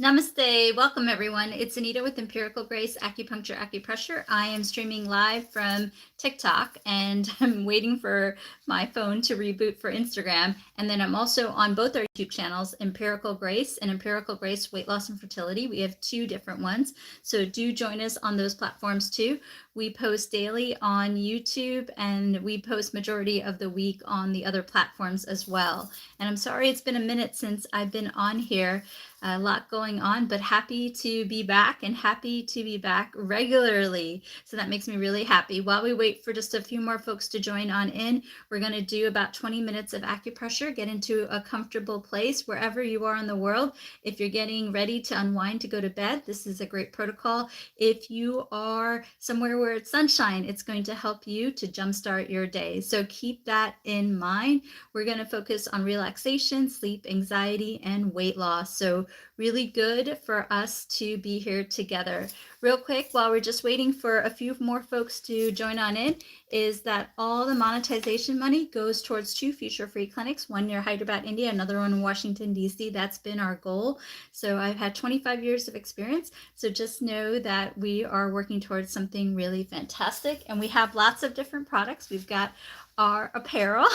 Namaste. Welcome, everyone. It's Anita with Empirical Grace Acupuncture Acupressure. I am streaming live from TikTok, and I'm waiting for my phone to reboot for Instagram. And then I'm also on both our YouTube channels, Empirical Grace and Empirical Grace Weight Loss and Fertility. We have two different ones, so do join us on those platforms too. We post daily on YouTube, and we post majority of the week on the other platforms as well. And I'm sorry it's been a minute since I've been on here. A lot going on, but happy to be back and happy to be back regularly. So that makes me really happy. While we wait for just a few more folks to join on in, we're going to do about 20 minutes of acupressure, get into a comfortable place wherever you are in the world. If you're getting ready to unwind to go to bed, this is a great protocol. If you are somewhere where it's sunshine, it's going to help you to jumpstart your day. So keep that in mind. We're going to focus on relaxation, sleep, anxiety, and weight loss. So really good for us to be here together. Real quick, while we're just waiting for a few more folks to join on in, is that all the monetization money goes towards two future free clinics, one near Hyderabad, India, another one in Washington, D.C. That's been our goal. So I've had 25 years of experience. So just know that we are working towards something really fantastic. And we have lots of different products. We've got our apparel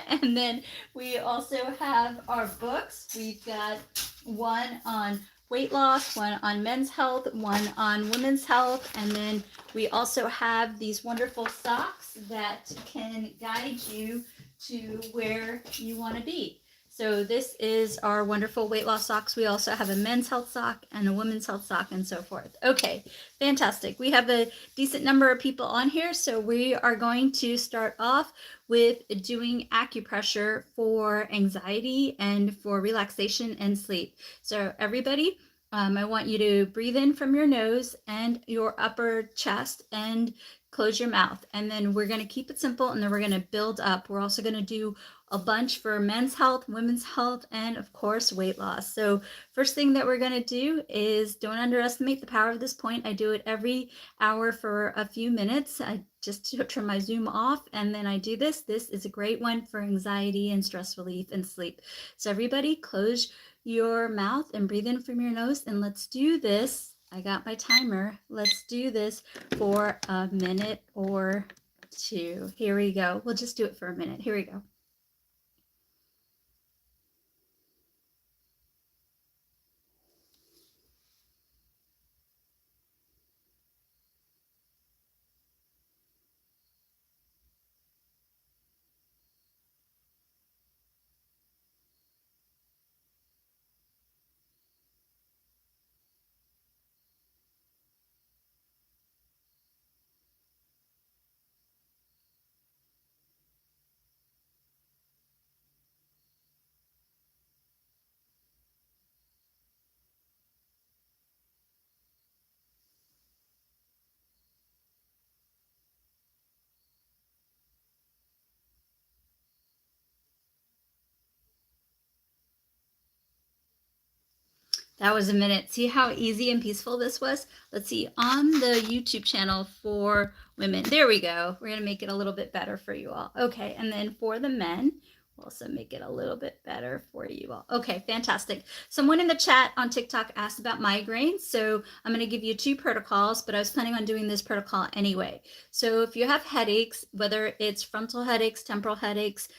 and then we also have our books. We've got one on weight loss, one on men's health, one on women's health, and then we also have these wonderful socks that can guide you to where you want to be. So this is our wonderful weight loss socks. We also have a men's health sock and a women's health sock and so forth. Okay, fantastic. We have a decent number of people on here, so we are going to start off with doing acupressure for anxiety and for relaxation and sleep. So everybody, I want you to breathe in from your nose and your upper chest and close your mouth. And then we're going to keep it simple, and then we're going to build up. We're also going to do a bunch for men's health, women's health, and of course, weight loss. So first thing that we're going to do is don't underestimate the power of this point. I do it every hour for a few minutes. I just turn my Zoom off, and then I do this. This is a great one for anxiety and stress relief and sleep. So everybody close your mouth and breathe in from your nose, and let's do this. I got my timer. Let's do this for a minute or two. Here we go. We'll just do it for a minute. Here we go. That was a minute. See how easy and peaceful this was? Let's see, on the YouTube channel for women, there we go. We're going to make it a little bit better for you all. Okay, and then for the men, we'll also make it a little bit better for you all. Okay, fantastic. Someone in the chat on TikTok asked about migraines, so I'm going to give you two protocols, but I was planning on doing this protocol anyway. So if you have headaches, whether it's frontal headaches, temporal headaches,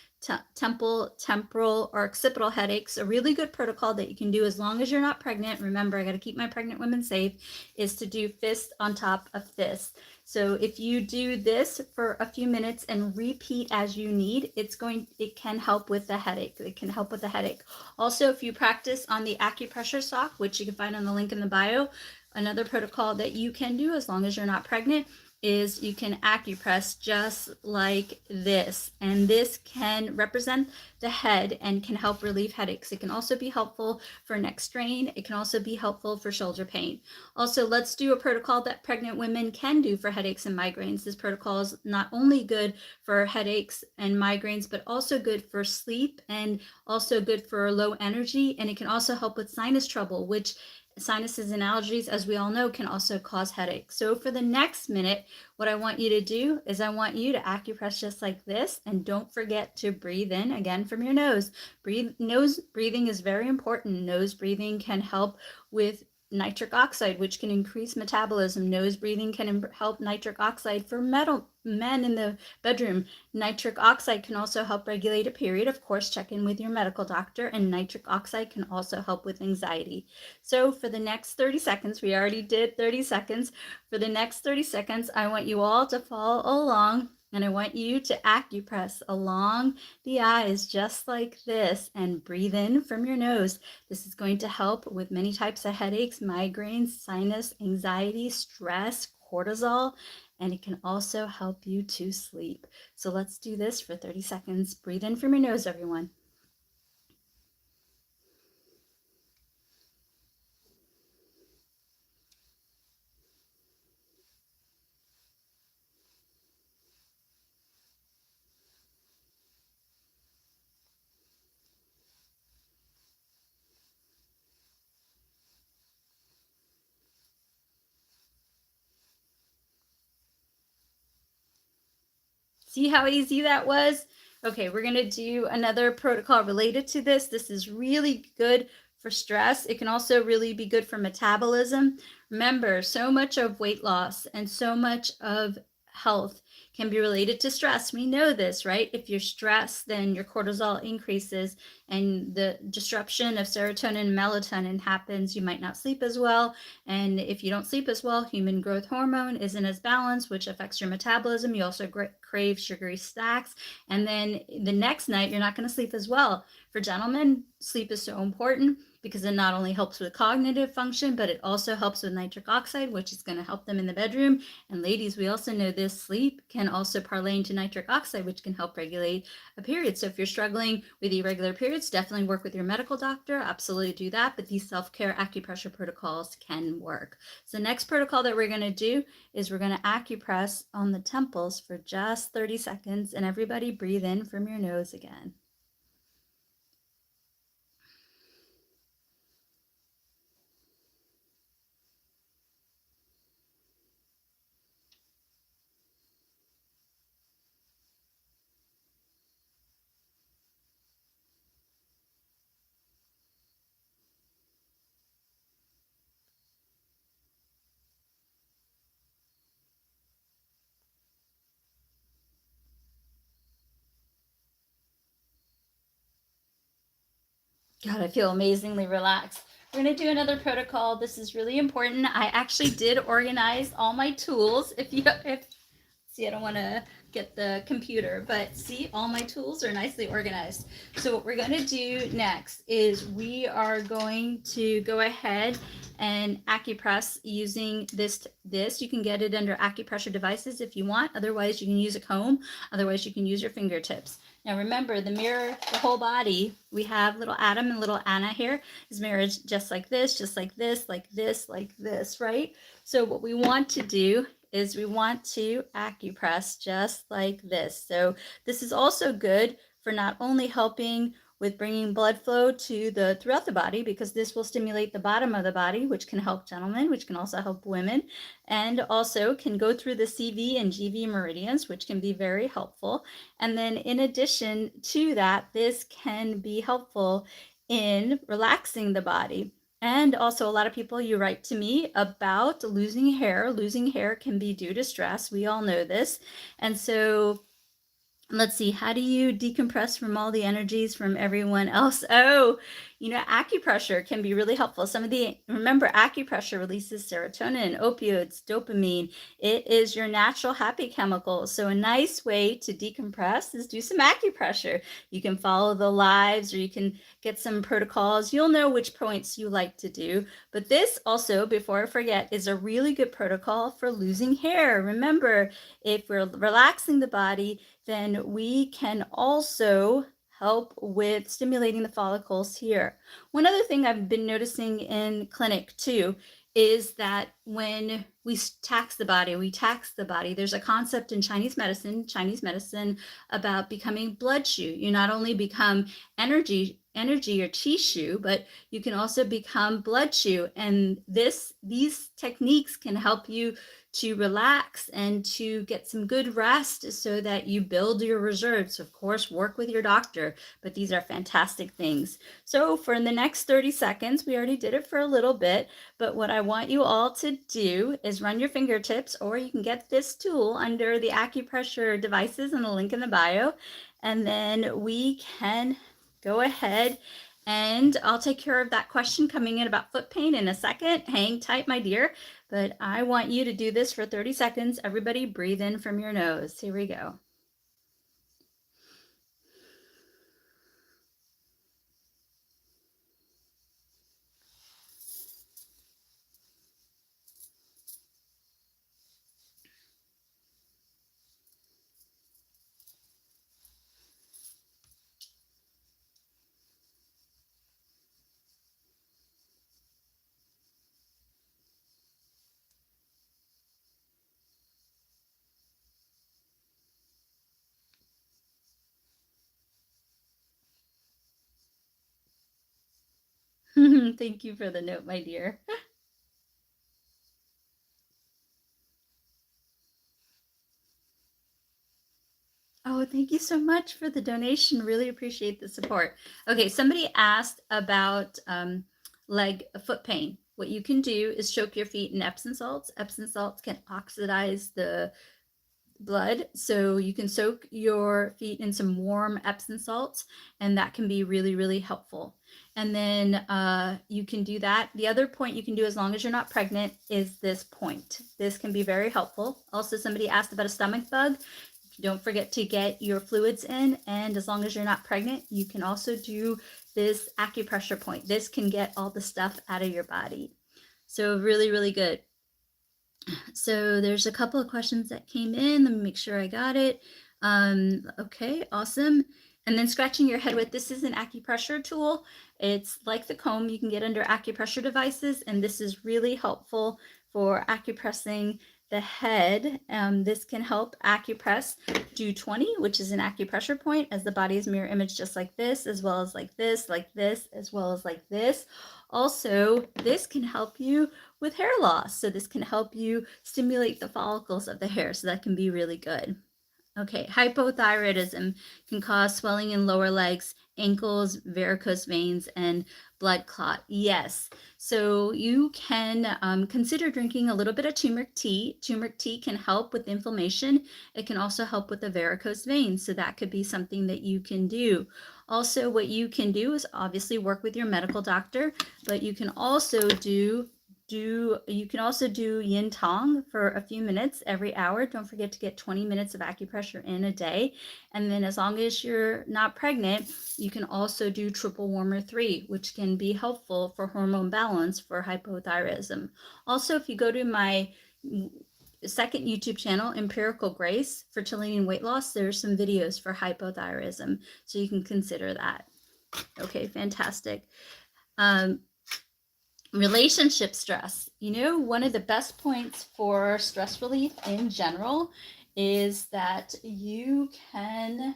temporal or occipital headaches, a really good protocol that you can do as long as you're not pregnant. Remember, I got to keep my pregnant women safe, is to do fist on top of fist. So if you do this for a few minutes and repeat as you need, it can help with the headache. It can help with the headache. Also, if you practice on the acupressure sock, which you can find on the link in the bio, another protocol that you can do as long as you're not pregnant is you can acupress just like this, and this can represent the head and can help relieve headaches. It can also be helpful for neck strain. It can also be helpful for shoulder pain. Also, let's do a protocol that pregnant women can do for headaches and migraines. This protocol is not only good for headaches and migraines, but also good for sleep and also good for low energy, and it can also help with sinus trouble, which sinuses and allergies, as we all know, can also cause headaches. So for the next minute, what I want you to do is I want you to acupress just like this, and don't forget to breathe in again from your nose. Nose breathing is very important. Nose breathing can help with nitric oxide, which can increase metabolism. Nose breathing can help nitric oxide for men in the bedroom. Nitric oxide can also help regulate a period. Of course, check in with your medical doctor. And nitric oxide can also help with anxiety. So for the next 30 seconds, we already did 30 seconds. For the next 30 seconds, I want you all to follow along, and I want you to acupress along the eyes just like this, and breathe in from your nose. This is going to help with many types of headaches, migraines, sinus, anxiety, stress, cortisol, and it can also help you to sleep. So let's do this for 30 seconds. Breathe in from your nose, everyone. See how easy that was? Okay, we're gonna do another protocol related to this. This is really good for stress. It can also really be good for metabolism. Remember, so much of weight loss and so much of health can be related to stress. We know this, right? If you're stressed, then your cortisol increases and the disruption of serotonin and melatonin happens. You might not sleep as well. And if you don't sleep as well, human growth hormone isn't as balanced, which affects your metabolism. You also crave sugary snacks. And then the next night, you're not going to sleep as well. For gentlemen, sleep is so important because it not only helps with cognitive function, but it also helps with nitric oxide, which is going to help them in the bedroom. And ladies, we also know this, sleep can also parlay into nitric oxide, which can help regulate a period. So if you're struggling with irregular periods, definitely work with your medical doctor. Absolutely do that. But these self-care acupressure protocols can work. So the next protocol that we're going to do is we're going to acupress on the temples for just 30 seconds. And everybody breathe in from your nose again. God, I feel amazingly relaxed. We're going to do another protocol. This is really important. I actually did organize all my tools. See, I don't want to get the computer, but see, all my tools are nicely organized. So what we're going to do next is we are going to go ahead and acupress using this. You can get it under acupressure devices if you want. Otherwise, you can use a comb. Otherwise, you can use your fingertips. Now remember, the mirror, the whole body, we have little Adam and little Anna here, is mirrored just like this, like this, right? So what we want to do is we want to acupress just like this. So this is also good for not only helping with bringing blood flow to throughout the body, because this will stimulate the bottom of the body, which can help gentlemen, which can also help women, and also can go through the CV and GV meridians, which can be very helpful. And then in addition to that, this can be helpful in relaxing the body. And also, a lot of people, you write to me about losing hair. Losing hair can be due to stress. We all know this. And so let's see, how do you decompress from all the energies from everyone else? Oh, acupressure can be really helpful. Remember, acupressure releases serotonin, opioids, dopamine. It is your natural happy chemical. So a nice way to decompress is do some acupressure. You can follow the lives, or you can get some protocols. You'll know which points you like to do. But this also, before I forget, is a really good protocol for losing hair. Remember, if we're relaxing the body, then we can also help with stimulating the follicles here. One other thing I've been noticing in clinic too is that when we tax the body, we tax the body. There's a concept in Chinese medicine about becoming blood shu. You not only become energy or qi shu, but you can also become blood shu. And these techniques can help you to relax and to get some good rest so that you build your reserves. Of course, work with your doctor, but these are fantastic things. So for the next 30 seconds, we already did it for a little bit, but what I want you all to do is run your fingertips, or you can get this tool under the acupressure devices in the link in the bio, and then we can go ahead and I'll take care of that question coming in about foot pain in a second. Hang tight, my dear. But I want you to do this for 30 seconds. Everybody breathe in from your nose. Here we go. Thank you for the note, my dear. Oh, thank you so much for the donation. Really appreciate the support. Okay, somebody asked about foot pain. What you can do is soak your feet in Epsom salts. Epsom salts can oxidize the blood, so you can soak your feet in some warm Epsom salts, and that can be really, really helpful. And then you can do that. The other point you can do, as long as you're not pregnant, is this point. This can be very helpful. Also, somebody asked about a stomach bug. Don't forget to get your fluids in, and as long as you're not pregnant, you can also do this acupressure point. This can get all the stuff out of your body. So really, really good. So there's a couple of questions that came in. Let me make sure I got it. Okay, awesome. And then scratching your head with, this is an acupressure tool. It's like the comb you can get under acupressure devices, and this is really helpful for acupressing the head. This can help acupress. Do 20, which is an acupressure point, as the body's mirror image, just like this, as well as like this, as well as like this. Also, this can help you with hair loss. So this can help you stimulate the follicles of the hair. So that can be really good. Okay, hypothyroidism can cause swelling in lower legs, ankles, varicose veins, and blood clot. Yes, so you can consider drinking a little bit of turmeric tea. Turmeric tea can help with inflammation. It can also help with the varicose veins, so that could be something that you can do. Also, what you can do is obviously work with your medical doctor, but you can also do yin tong for a few minutes every hour. Don't forget to get 20 minutes of acupressure in a day. And then as long as you're not pregnant, you can also do triple warmer 3, which can be helpful for hormone balance for hypothyroidism. Also, if you go to my second YouTube channel, Empirical Grace, Fertility and Weight Loss, there's some videos for hypothyroidism, so you can consider that. Okay, fantastic. Relationship stress. You know, one of the best points for stress relief in general is that you can,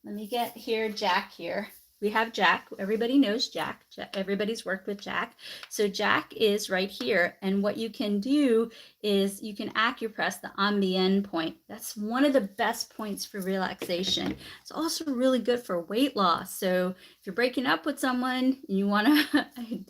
let me get here, Jack here. We have Jack. Everybody knows Jack. Everybody's worked with Jack. So Jack is right here. And what you can do is you can acupress the ambien point. That's one of the best points for relaxation. It's also really good for weight loss. So if you're breaking up with someone and you want to,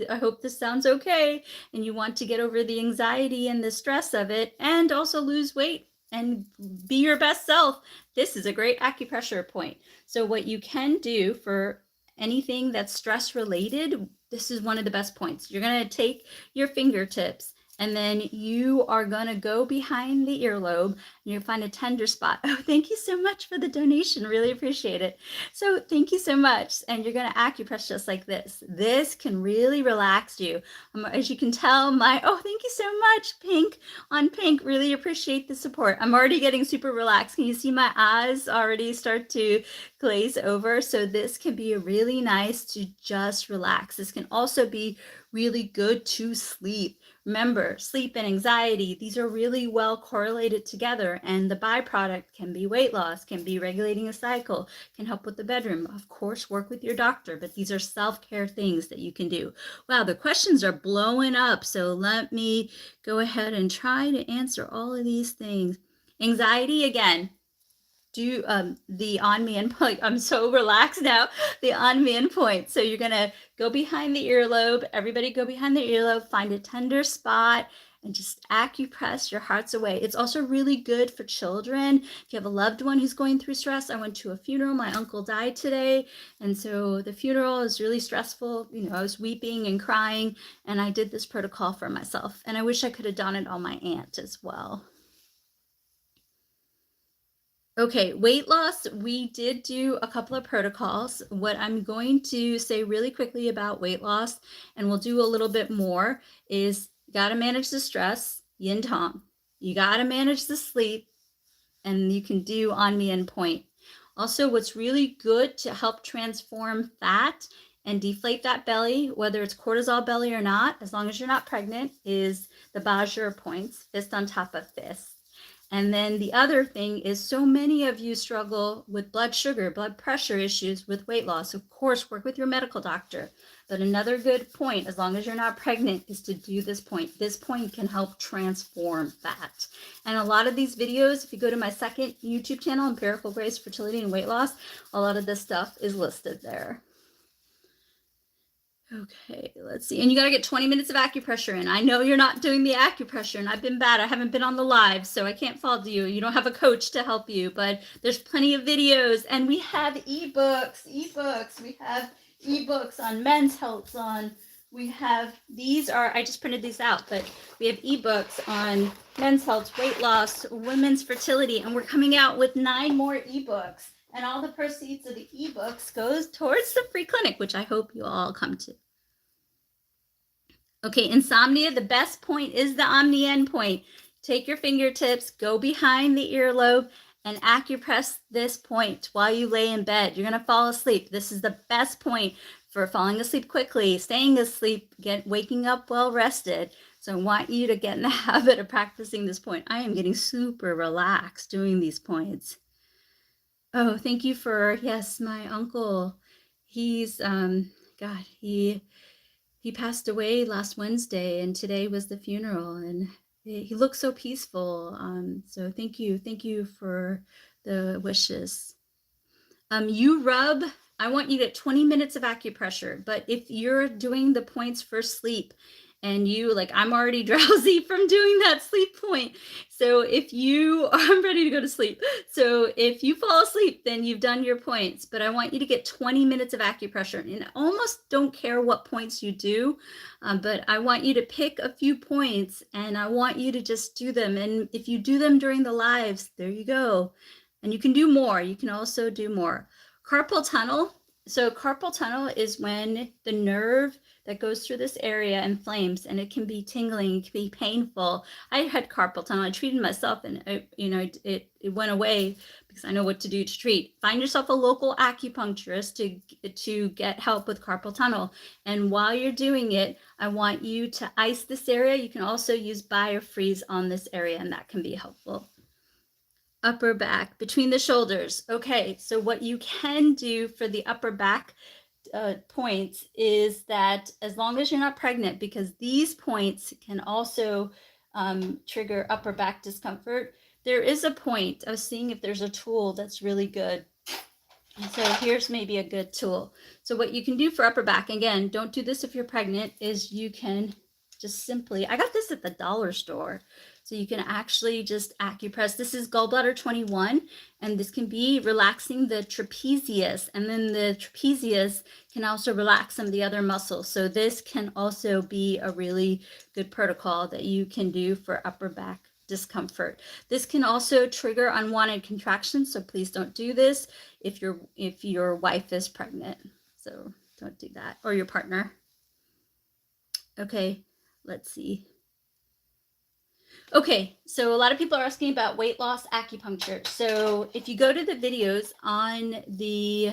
I hope this sounds okay, and you want to get over the anxiety and the stress of it and also lose weight and be your best self, this is a great acupressure point. So what you can do for anything that's stress related, this is one of the best points. You're going to take your fingertips and then you are going to go behind the earlobe and you'll find a tender spot. Oh, thank you so much for the donation. Really appreciate it. So thank you so much. And you're going to acupress just like this. This can really relax you. As you can tell, thank you so much, Pink on Pink. Really appreciate the support. I'm already getting super relaxed. Can you see my eyes already start to glaze over? So this can be really nice to just relax. This can also be really good to sleep. Remember, sleep and anxiety, these are really well correlated together, and the byproduct can be weight loss, can be regulating a cycle, can help with the bedroom. Of course, work with your doctor, but these are self-care things that you can do. Wow, the questions are blowing up, so let me go ahead and try to answer all of these things. Anxiety, again, do the on me endpoint. I'm so relaxed now. The on me endpoint. So you're going to go behind the earlobe. Everybody go behind the earlobe, find a tender spot, and just acupress your hearts away. It's also really good for children. If you have a loved one who's going through stress, I went to a funeral. My uncle died today. And so the funeral is really stressful. You know, I was weeping and crying, and I did this protocol for myself. And I wish I could have done it on my aunt as well. Okay, weight loss, we did do a couple of protocols. What I'm going to say really quickly about weight loss, and we'll do a little bit more, is you got to manage the stress, yin tong. You got to manage the sleep, and you can do on me endpoint. Also, what's really good to help transform fat and deflate that belly, whether it's cortisol belly or not, as long as you're not pregnant, is the Bajra points, fist on top of fist. And then the other thing is, so many of you struggle with blood sugar, blood pressure issues with weight loss. Of course, work with your medical doctor. But another good point, as long as you're not pregnant, is to do this point. This point can help transform fat. And a lot of these videos, if you go to my second YouTube channel, Empirical Grace, Fertility and Weight Loss, a lot of this stuff is listed there. Okay, let's see. And you got to get 20 minutes of acupressure in. I know you're not doing the acupressure, and I've been bad. I haven't been on the live, so I can't follow you. You don't have a coach to help you, but there's plenty of videos. And we have ebooks. We have ebooks on men's health. We have, these are, I just printed these out, but we have ebooks on men's health, weight loss, women's fertility, and we're coming out with 9 more ebooks. And all the proceeds of the ebooks goes towards the free clinic, which I hope you all come to. Okay, insomnia, the best point is the omni endpoint. Take your fingertips, go behind the earlobe, and acupress this point while you lay in bed. You're going to fall asleep. This is the best point for falling asleep quickly, staying asleep, waking up well rested. So I want you to get in the habit of practicing this point. I am getting super relaxed doing these points. Oh, thank you for, yes, my uncle. He's, God, he passed away last Wednesday, and today was the funeral, and he looked so peaceful. So thank you for the wishes. You rub, I want you to get 20 minutes of acupressure, but if you're doing the points for sleep, and you, like, I'm already drowsy from doing that sleep point. So if you, I'm ready to go to sleep. So if you fall asleep, then you've done your points, but I want you to get 20 minutes of acupressure. And I almost don't care what points you do, but I want you to pick a few points and I want you to just do them. And if you do them during the lives, there you go. And you can do more. You can also do more. Carpal tunnel. So carpal tunnel is when the nerve that goes through this area inflames, and it can be tingling, it can be painful. I had carpal tunnel. I treated myself, and it went away because I know what to do to treat. Find yourself a local acupuncturist to get help with carpal tunnel. And while you're doing it, I want you to ice this area. You can also use biofreeze on this area, and that can be helpful. Upper back, between the shoulders. Okay, so what you can do for the upper back points is that, as long as you're not pregnant, because these points can also trigger upper back discomfort, there is a point. I was seeing if there's a tool that's really good. And so here's maybe a good tool. So what you can do for upper back, again, don't do this if you're pregnant, is you can just simply, I got this at the dollar store. So you can actually just acupress. This is gallbladder 21, and this can be relaxing the trapezius, and then the trapezius can also relax some of the other muscles. So this can also be a really good protocol that you can do for upper back discomfort. This can also trigger unwanted contractions, so please don't do this if your wife is pregnant. So don't do that, or your partner. Okay, let's see. Okay, so a lot of people are asking about weight loss acupuncture. So if you go to the videos on the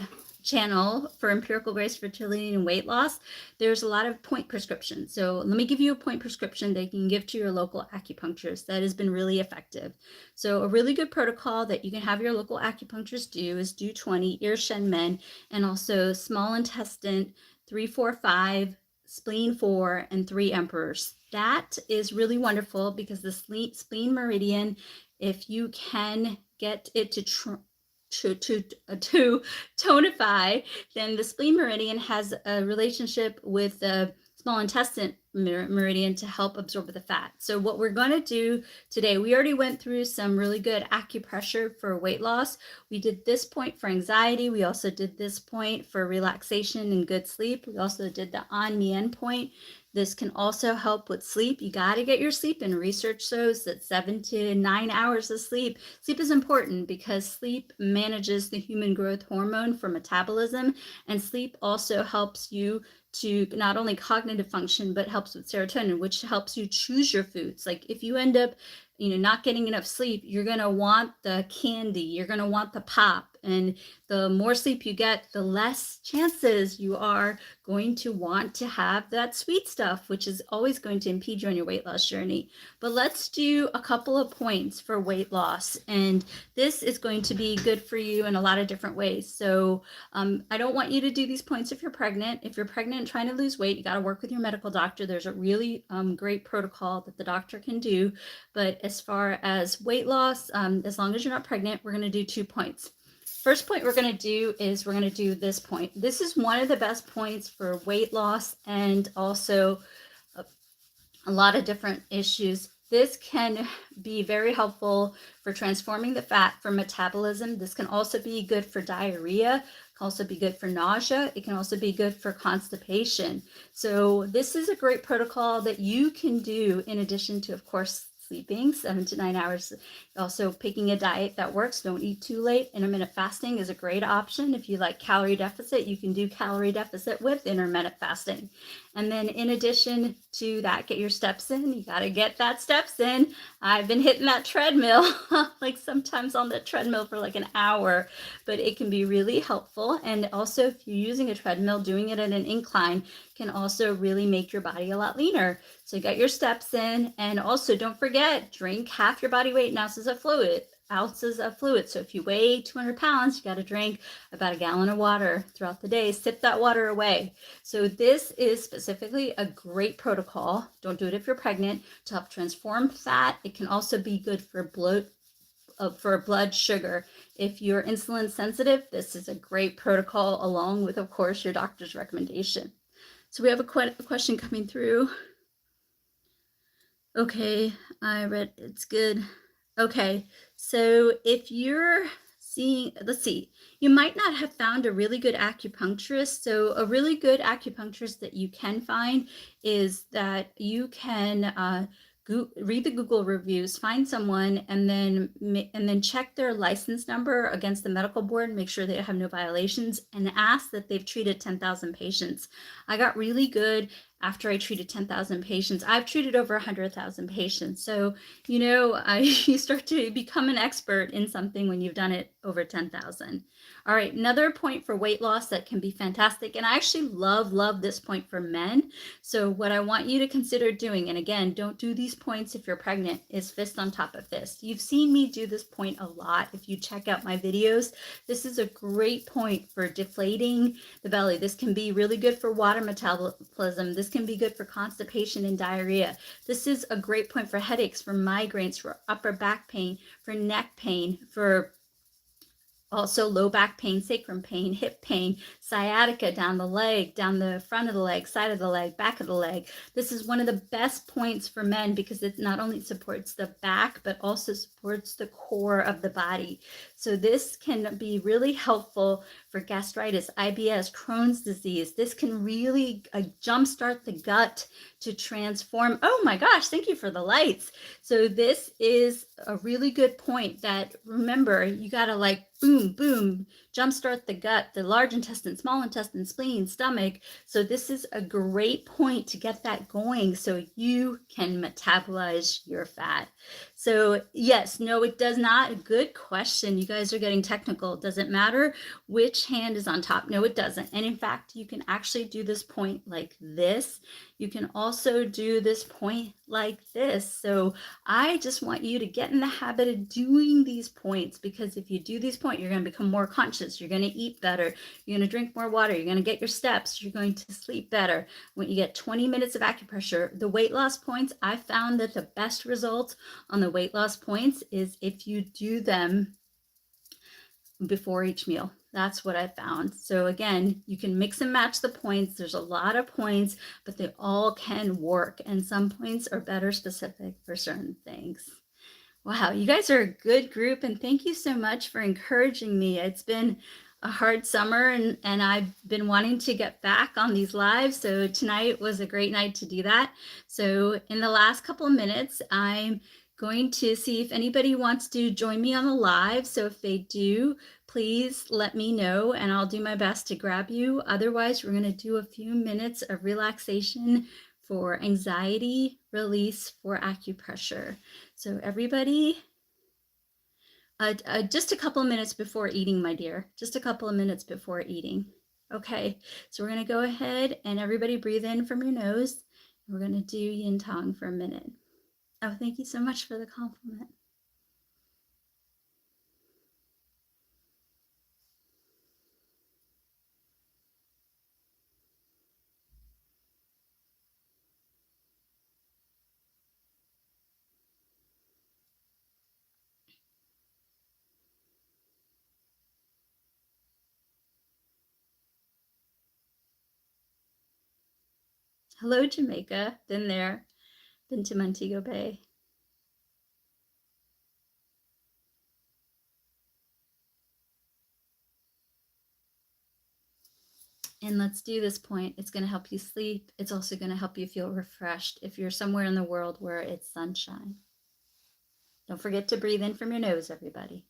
channel for Empirical Grace Fertility and Weight Loss, there's a lot of point prescriptions. So let me give you a point prescription that you can give to your local acupuncturist that has been really effective. So a really good protocol that you can have your local acupuncturist do is do 20 Ir Shen Men, and also small intestine 3, 4, 5, spleen 4, and 3 emperors. That is really wonderful because the spleen meridian, if you can get it to tonify, then the spleen meridian has a relationship with the small intestine meridian to help absorb the fat. So what we're going to do today, we already went through some really good acupressure for weight loss. We did this point for anxiety. We also did this point for relaxation and good sleep. We also did the On Mien point. This can also help with sleep. You got to get your sleep in. Research shows that 7 to 9 hours of sleep. Sleep is important because sleep manages the human growth hormone for metabolism, and sleep also helps you to not only cognitive function, but helps with serotonin, which helps you choose your foods. Like if you end up, not getting enough sleep, you're going to want the candy, you're going to want the pop. And the more sleep you get, the less chances you are going to want to have that sweet stuff, which is always going to impede you on your weight loss journey. But let's do a couple of points for weight loss. And this is going to be good for you in a lot of different ways. So I don't want you to do these points if you're pregnant. If you're pregnant and trying to lose weight, you got to work with your medical doctor. There's a really great protocol that the doctor can do. But as far as weight loss, as long as you're not pregnant, we're going to do 2 points. First point we're going to do is we're going to do this point. This is one of the best points for weight loss and also a lot of different issues. This can be very helpful for transforming the fat for metabolism. This can also be good for diarrhea. It can also be good for nausea. It can also be good for constipation. So this is a great protocol that you can do in addition to, of course, sleeping 7 to 9 hours. Also picking a diet that works. Don't eat too late. Intermittent fasting is a great option. If you like calorie deficit, you can do calorie deficit with intermittent fasting. And then in addition to that, get your steps in. You got to get that steps in. I've been hitting that treadmill, like sometimes on the treadmill for like an hour, but it can be really helpful. And also if you're using a treadmill, doing it at an incline can also really make your body a lot leaner. So get your steps in, and also don't forget, drink half your body weight in ounces of fluid. So if you weigh 200 pounds, you got to drink about 1 gallon of water throughout the day. Sip that water away. So this is specifically a great protocol. Don't do it if you're pregnant, to help transform fat. It can also be good for blood sugar. If you're insulin sensitive, this is a great protocol, along with, of course, your doctor's recommendation. So we have a question coming through. Okay, I read, it's good. Okay, so if you're seeing, let's see, you might not have found a really good acupuncturist. So a really good acupuncturist that you can find is that you can read the Google reviews, find someone, and then check their license number against the medical board, make sure they have no violations, and ask that they've treated 10,000 patients. I got really good after I treated 10,000 patients. I've treated over 100,000 patients. So, you start to become an expert in something when you've done it over 10,000. All right, another point for weight loss that can be fantastic, and I actually love this point for men. So what I want you to consider doing, and again, don't do these points if you're pregnant, is fist on top of fist. You've seen me do this point a lot if you check out my videos. This is a great point for deflating the belly. This can be really good for water metabolism. This can be good for constipation and diarrhea. This is a great point for headaches, for migraines, for upper back pain, for neck pain, for also low back pain, sacrum pain, hip pain, sciatica down the leg, down the front of the leg, side of the leg, back of the leg. This is one of the best points for men because it not only supports the back, but also supports the core of the body. So this can be really helpful for gastritis, IBS, Crohn's disease. This can really jumpstart the gut to transform. Oh my gosh, thank you for the lights. So this is a really good point that, remember, you got to like boom, boom, jumpstart the gut, the large intestine, small intestine, spleen, stomach. So this is a great point to get that going so you can metabolize your fat. So yes, no, it does not. Good question. You guys are getting technical. Does it matter which hand is on top? No, it doesn't. And in fact, you can actually do this point like this. You can also do this point like this. So I just want you to get in the habit of doing these points, because if you do these points, you're going to become more conscious. You're going to eat better. You're going to drink more water. You're going to get your steps. You're going to sleep better. When you get 20 minutes of acupressure, the weight loss points, I found that the best results on the weight loss points is if you do them before each meal. That's what I found. So again, you can mix and match the points. There's a lot of points, but they all can work. And some points are better specific for certain things. Wow, you guys are a good group. And thank you so much for encouraging me. It's been a hard summer and I've been wanting to get back on these lives. So tonight was a great night to do that. So in the last couple of minutes, I'm going to see if anybody wants to join me on the live. So if they do, please let me know and I'll do my best to grab you. Otherwise, we're going to do a few minutes of relaxation for anxiety release for acupressure. So everybody, just a couple of minutes before eating, my dear, just a couple of minutes before eating. Okay, so we're going to go ahead and everybody breathe in from your nose. We're going to do yin tong for a minute. Oh, thank you so much for the compliment. Hello, Jamaica. Been there. Been to Montego Bay. And let's do this point. It's going to help you sleep. It's also going to help you feel refreshed if you're somewhere in the world where it's sunshine. Don't forget to breathe in from your nose, everybody.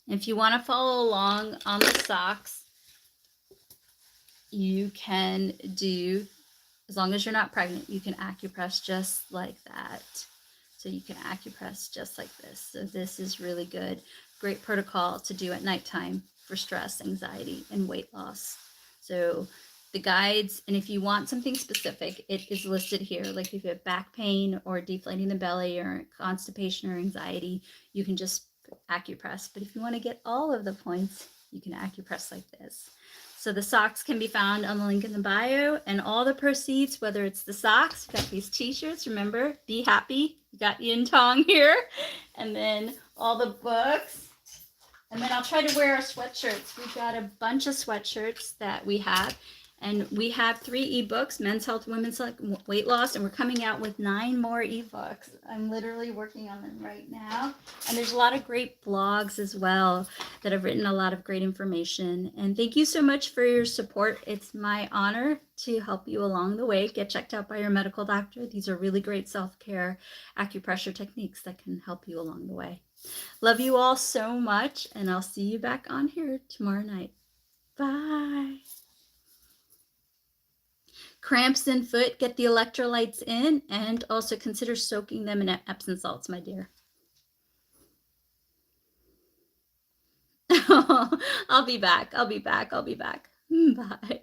If you want to follow along on the socks, you can do, as long as you're not pregnant, you can acupress just like that. So you can acupress just like this. So this is really good. Great protocol to do at nighttime for stress, anxiety, and weight loss. So the guides, and if you want something specific, it is listed here. Like if you have back pain or deflating the belly or constipation or anxiety, you can just acupress. But if you want to get all of the points, you can acupress like this. So the socks can be found on the link in the bio, and all the proceeds, whether it's the socks, we've got these t-shirts, remember, be happy, you got yin tong here, and then all the books, and then I'll try to wear our sweatshirts. We've got a bunch of sweatshirts that we have, and we have 3 ebooks, Men's Health, Women's Health, Weight Loss, and we're coming out with 9 more ebooks. I'm literally working on them right now. And there's a lot of great blogs as well that have written a lot of great information. And thank you so much for your support. It's my honor to help you along the way. Get checked out by your medical doctor. These are really great self-care acupressure techniques that can help you along the way. Love you all so much, and I'll see you back on here tomorrow night. Bye. Cramps in foot, get the electrolytes in, and also consider soaking them in Epsom salts, my dear. I'll be back. Bye.